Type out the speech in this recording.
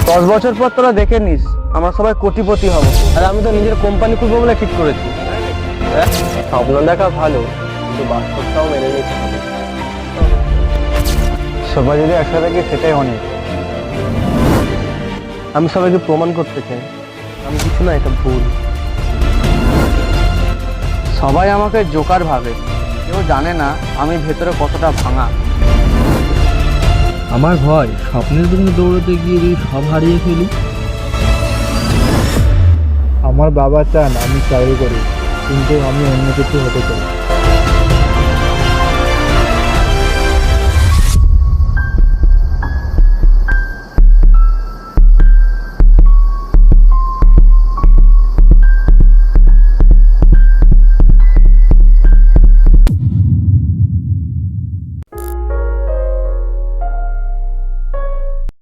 10 বছর পর তোরা দেখে নিস আমরা সবাই কোটিপতি হব। আর আমি তো নিজের কোম্পানি খুলবো বলে ঠিক করেছি। স্বপ্ন দেখা ভালো, কিন্তু বাস্তবটাও মেনে নিতে হবে। সবাই যদি একসাথে থাকে সেটাই অনেক। আমি সবাইকে প্রমাণ করতে চাই আমি কিছু না, এটা ভুল। সবাই আমাকে জোকার ভাবে, কেউ জানে না আমি ভেতরে কতটা ভাঙা। আমার ভয় স্বপ্নের পেছনে দৌড়াতে গিয়ে যদি সব হারিয়ে ফেলি। আমার বাবা চান আমি চাকরি করি, কিন্তু আমি অন্য কিছু হতে চাই।